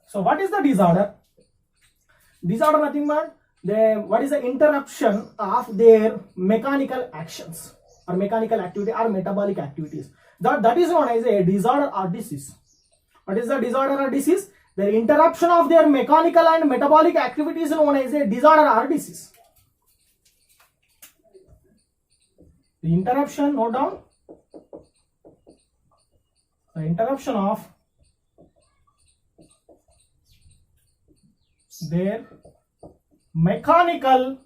So what is the disorder? Disorder nothing but what is the interruption of their mechanical actions or mechanical activity or metabolic activities. That is known as a disorder or disease. What is the disorder or disease? The interruption of their mechanical and metabolic activities is known as a disorder or disease. The interruption, note down, the interruption of their mechanical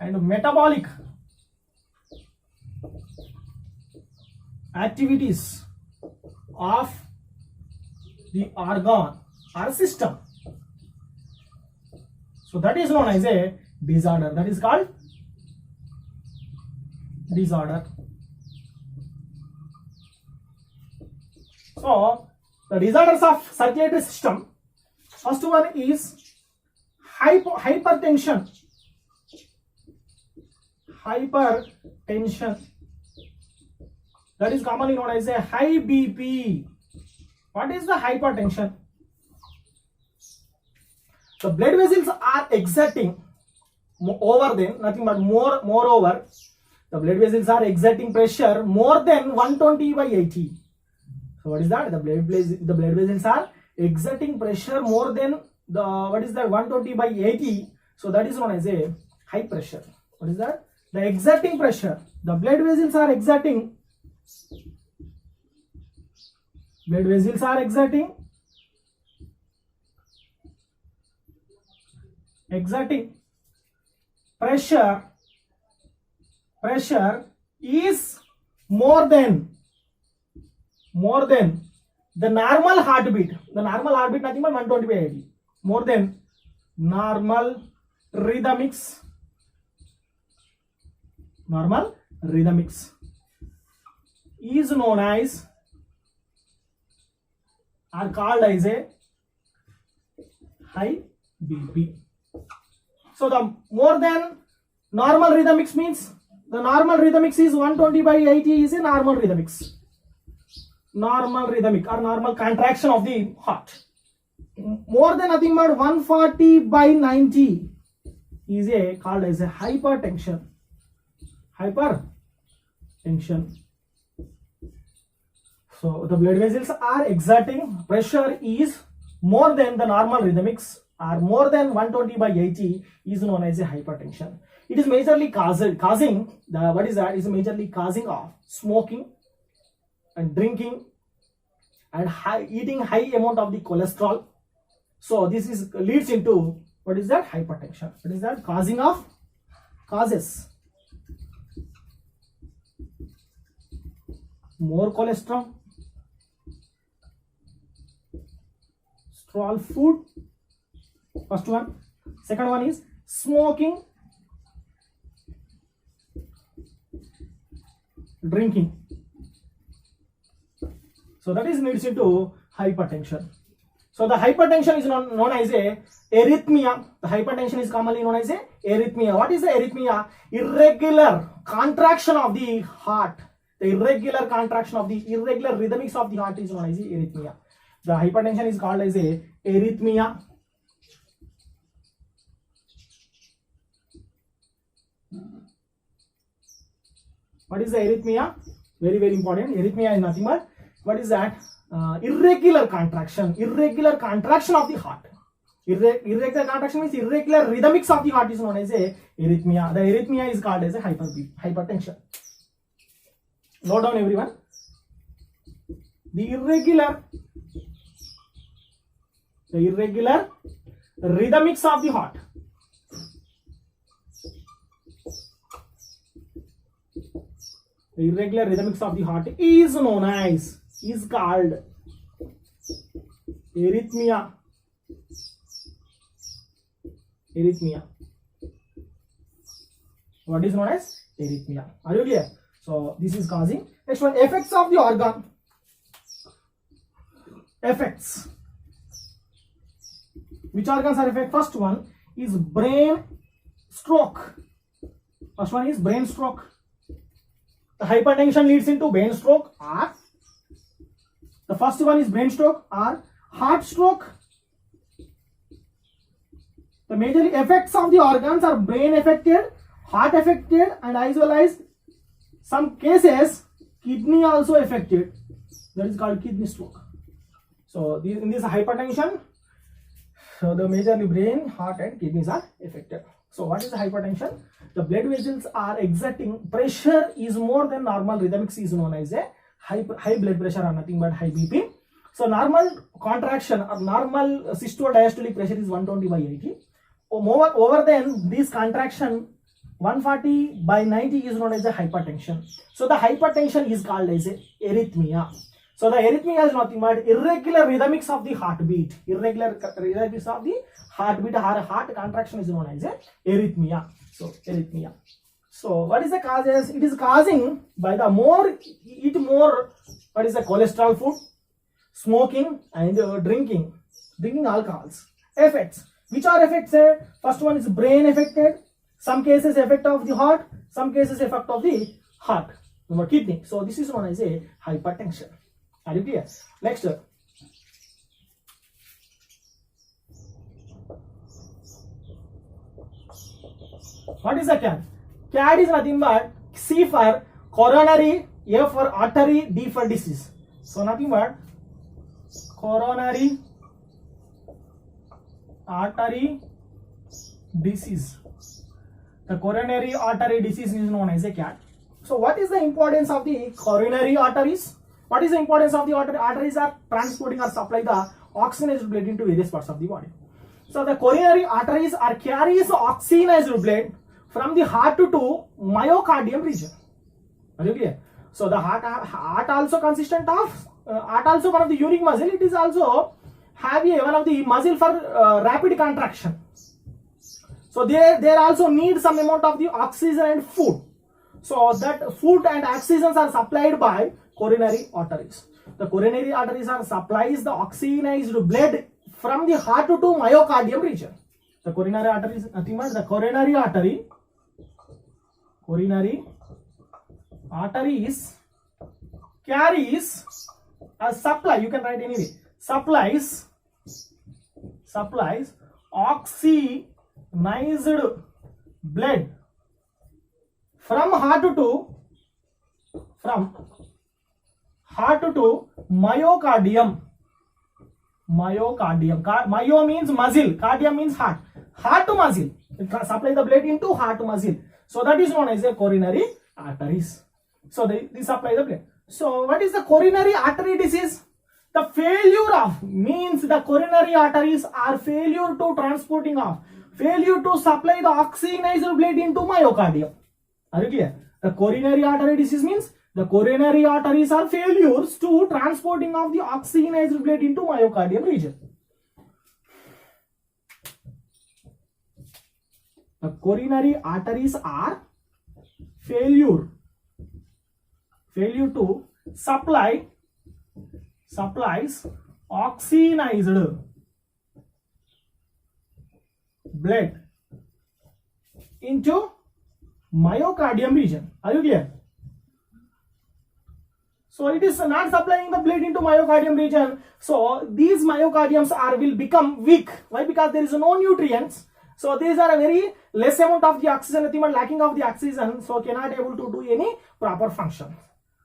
and metabolic activities of the organ or system. So that is known as a disorder. That is called disorder. So the disorders of circulatory system, first one is hypertension. Hypertension, that is commonly known as a high BP. What is the hypertension? The blood vessels are exerting over them, nothing but moreover, the blood vessels are exerting pressure more than 120/80. So what is that? The blood vessels are exerting pressure more than the 120/80. So that is known as a high pressure. What is that? The exerting pressure. The blood vessels are exerting. Blood vessels are exerting pressure. Pressure is more than the normal heartbeat. The normal heartbeat nothing but 120/80. More than normal rhythmics. Normal rhythmics is known as or called as a high BP. So the more than normal rhythmics means the normal rhythmics is 120/80 is a normal rhythmics. Normal rhythmic or normal contraction of the heart. More than nothing but 140/90 is a called as a hypertension. Hypertension. So the blood vessels are exerting pressure is more than the normal rhythmics or more than 120/80 is known as a hypertension. It is majorly causing the what is that? Is majorly causing of smoking and drinking and eating high amount of the cholesterol. So this is leads into what is that? Hypertension. What is that? Causes more cholesterol, food. First one. Second one is smoking, drinking. So that is leads into hypertension. So the hypertension is known as a arrhythmia. The hypertension is commonly known as a arrhythmia. What is the arrhythmia? Irregular contraction of the heart. The irregular rhythmics of the heart is known as a arrhythmia. The hypertension is called as a arrhythmia. What is the arrhythmia? Very, very important. Arrhythmia is nothing but what is that? Irregular contraction of the heart. Irregular contraction means irregular rhythmics of the heart is known as a arrhythmia. The arrhythmia is called as a hypertension. Note down everyone. The irregular rhythmics of the heart. The irregular rhythmics of the heart is called arrhythmia. What is known as arrhythmia? Are you clear? So this is causing. Next one, effects of the organ. Effects. Which organs are affected? First one is brain stroke. First one is brain stroke. The hypertension leads into brain stroke, or the first one is brain stroke or heart stroke. The major effects of the organs are brain affected, heart affected, and as well as some cases kidney also affected. That is called kidney stroke. So in this hypertension, so the majorly brain, heart, and kidneys are affected. So what is the hypertension? The blood vessels are exerting pressure is more than normal. Rhythmics is known as a high blood pressure or nothing but high BP. So normal contraction or normal systolic diastolic pressure is 120 by 80. Over then this contraction 140 by 90 is known as a hypertension. So the hypertension is called as a arrhythmia. So the arrhythmia is nothing but irregular rhythmics of the heartbeat. Irregular rhythmics of the heartbeat or heart contraction is known as a arrhythmia. So arrhythmia. So what is the causes? It is causing by the more eat more. What is the cholesterol food, smoking, and drinking alcohols. Effects. Which are effects? First one is brain affected. Some cases effect of the heart. Some cases effect of the heart. Number kidney. So this is known as a hypertension. Are you clear? Next. What is a CAD? CAD is nothing but C for coronary, A for artery, D for disease. So nothing but coronary artery disease. The coronary artery disease is known as a CAD. So what is the importance of the coronary arteries? What is the importance of the arteries? Arteries are transporting or supply the oxygenated blood into various parts of the body. So the coronary arteries are carries oxygenated blood from the heart to myocardium region. Are you clear? So the heart also consistent of heart also one of the unique muscle. It is also have one of the muscle for rapid contraction. So they also need some amount of the oxygen and food. So that food and oxygens are supplied by coronary arteries. The coronary arteries are supplies the oxygenized blood from the heart to myocardium region. The coronary artery is nothing but the coronary arteries carries a supply. You can write anyway. Supplies oxygenized blood from heart to myocardium. Myo means muscle, cardium means heart. Heart to muscle. It supply the blood into heart to muscle. So that is known as the coronary arteries. So they supply the blood. So what is the coronary artery disease? The failure of means the coronary arteries are failure to transporting of, failure to supply the oxygenized blood into myocardium. Are you clear? The coronary artery disease means the coronary arteries are failures to transporting of the oxygenized blood into myocardium region. The coronary arteries are failure to supplies oxygenized blood into myocardium region. Are you clear? So it is not supplying the blood into myocardium region. So these myocardiums will become weak. Why? Because there is no nutrients. So these are a very less amount of the oxygen, lacking of the oxygen, so cannot able to do any proper function.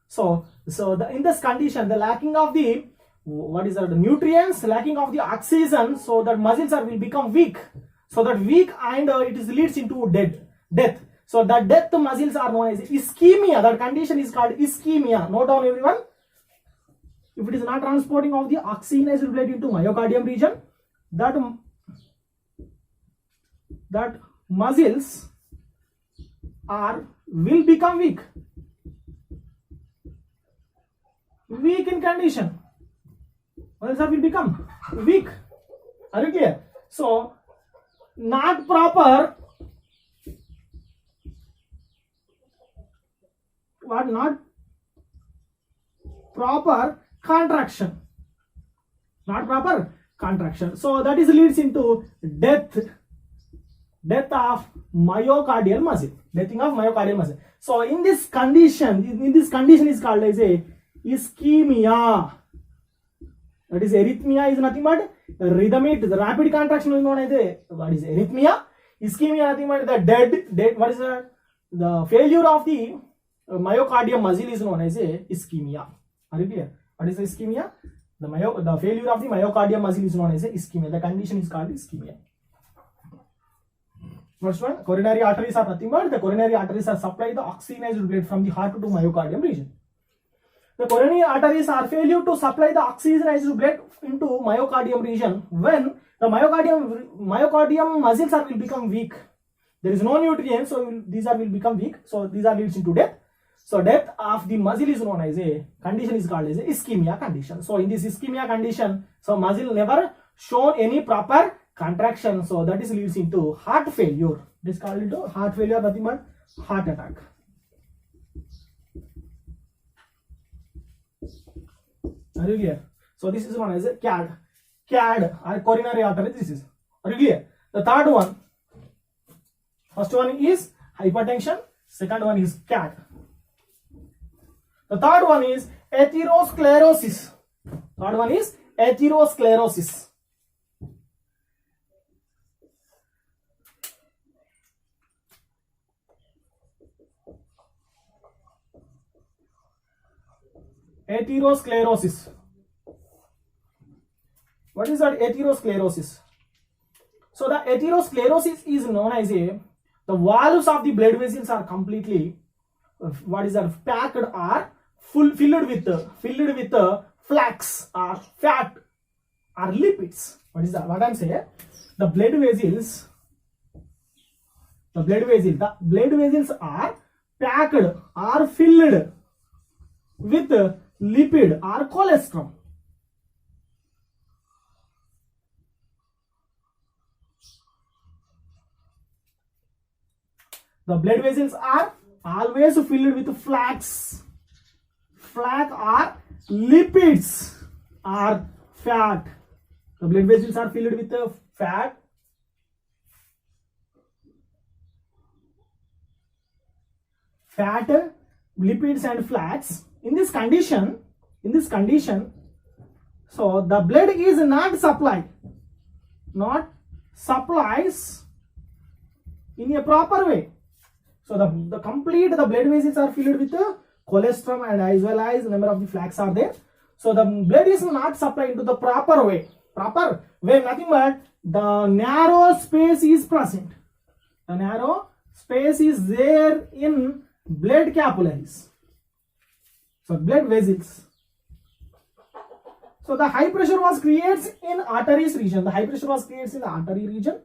So in this condition, the lacking of the the nutrients, lacking of the oxygen, so that muscles will become weak. So that weak and it leads into death. So that death muscles are known as ischemia. That condition is called ischemia. Note down everyone. If it is not transporting of the oxygenized blood into myocardium region, that muscles will become weak. Weak in condition. Muscles will become weak. Are you clear? So not proper. Not proper contraction. Not proper contraction. So that is leads into death of myocardial muscle. Deathing of myocardial muscle. So in this condition is called as a ischemia. That is arrhythmia is nothing but the rhythmic, the rapid contraction is known as what is arrhythmia. Ischemia nothing but the dead. What is the failure of the myocardium muscle is known as ischemia. Are you clear? What is the ischemia? The failure of the myocardium muscle is known as ischemia. The condition is called ischemia. First one, coronary arteries are nothing but the coronary arteries are supply the oxygenated blood from the heart to myocardium region. The coronary arteries are failure to supply the oxygenated blood into myocardium region when the myocardium muscles will become weak. There is no nutrients, so these will become weak. So these are leads into death. So death of the muscle is known as a condition is called as a ischemia condition. So in this ischemia condition, so muscle never shown any proper contraction. So that is leads into heart failure. This is called into heart failure, nothing but heart attack. Are you clear? So this is known as a CAD or coronary artery. This is. Are you clear? The third one. First one is hypertension. Second one is CAD. The third one is atherosclerosis. Third one is atherosclerosis. Atherosclerosis. What is that atherosclerosis? So the atherosclerosis is known as the valves of the blood vessels are completely packed or filled with flax or fat or lipids. What is that? What I'm saying? The blood vessels are packed or filled with lipid or cholesterol. The blood vessels are always filled with flax or lipids or fat. The blood vessels are filled with fat, lipids and fats. In this condition, so the blood is not supplies in a proper way. So the blood vessels are filled with cholesterol and as well as number of the flax are there. So the blood is not supplied into the proper way. Proper way, nothing but the narrow space is present. The narrow space is there in blood capillaries. So blood vessels. So the high pressure was created in arteries region. The high pressure was created in the artery region.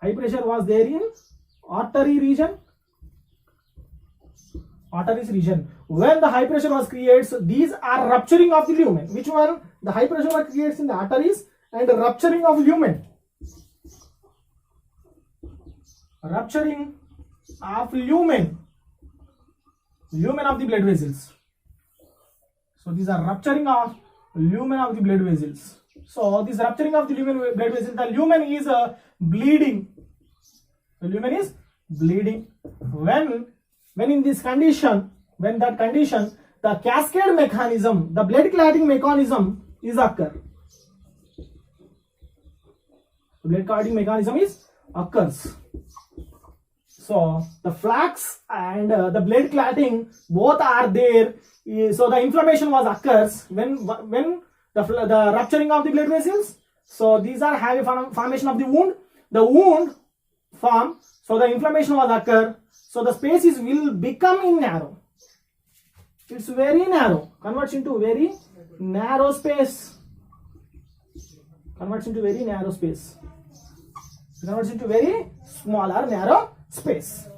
High pressure was there in artery region. Arteries region. When the high pressure was created, these are rupturing of the lumen. Which one? The high pressure was created in the arteries and the rupturing of lumen. Rupturing of lumen of the blood vessels. So these are rupturing of lumen of the blood vessels. So this rupturing of the lumen blood vessels, the lumen is bleeding. The lumen is bleeding. When in this condition, the cascade mechanism, the blood clotting mechanism is occur. The blood clotting mechanism occurs. So the flax and the blood clotting both are there. So the inflammation occurs when the rupturing of the blood vessels. So these are having formation of the wound. The wound form. So the inflammation occur. So the spaces will become narrow. It's very narrow. Converts into very narrow space. Converts into very narrow space. Converts into very smaller narrow space.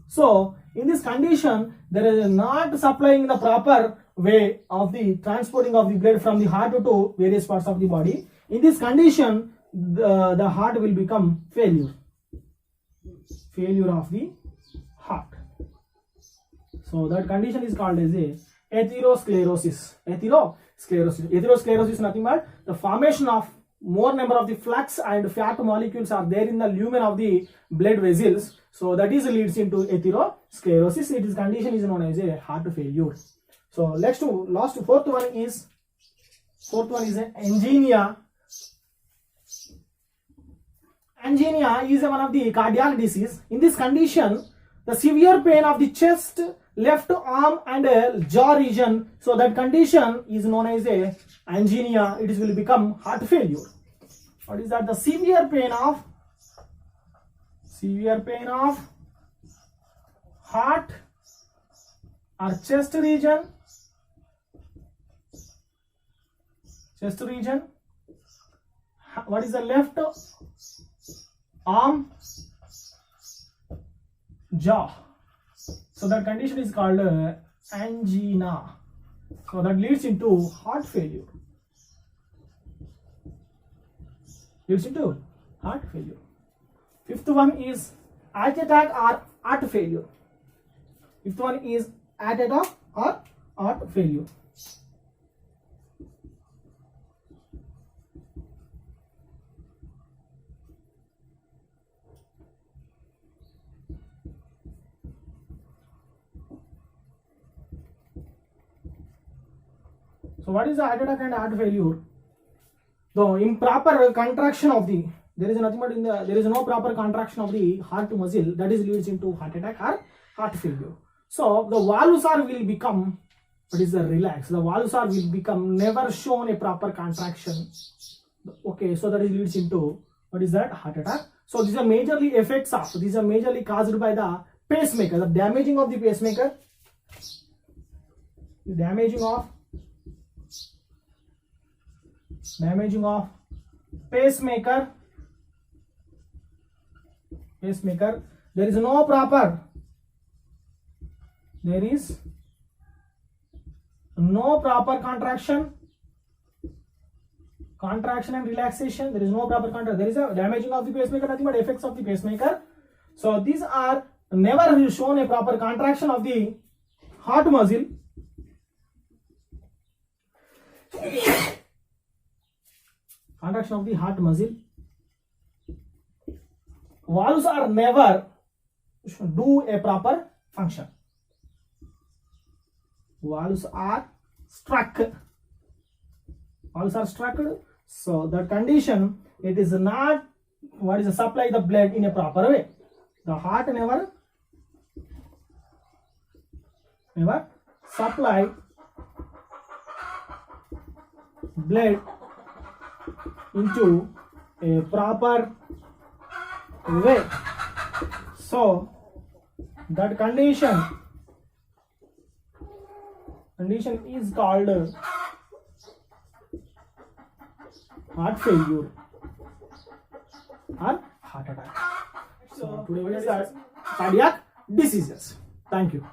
So in this condition, there is not supplying the proper way of the transporting of the blood from the heart to various parts of the body. In this condition, the heart will become failure of the heart. So that condition is called as a atherosclerosis. Atherosclerosis is nothing but the formation of more number of the flux and fat molecules are there in the lumen of the blood vessels. So that is leads into atherosclerosis. It is condition is known as a heart failure. So fourth one is angina. Angina is one of the cardiac disease. In this condition, the severe pain of the chest, left arm and jaw region. So that condition is known as a angina. It will become heart failure. What is that? The severe pain of heart or chest region. What is the left arm, jaw? So that condition is called angina. So that leads into heart failure. Fifth one is heart attack or heart failure. So what is the heart attack and heart failure? The improper contraction of the, there is no proper contraction of the heart muscle, that is leads into heart attack or heart failure. So the valves will become, relaxed. The valves will become never shown a proper contraction. Okay, so that is leads into heart attack. So these are majorly caused by the pacemaker, the damaging of the pacemaker, pacemaker. There is no proper contraction and relaxation. There is no proper contraction. There is a damaging of the pacemaker, nothing but effects of the pacemaker. So these are never shown a proper contraction of the heart muscle. Valves are never do a proper function. Valves are struck. So the condition, it is not supply the blood in a proper way. The heart never supply blood into a proper way. So that condition is called heart failure or heart attack. So today we discussed cardiac diseases. Thank you.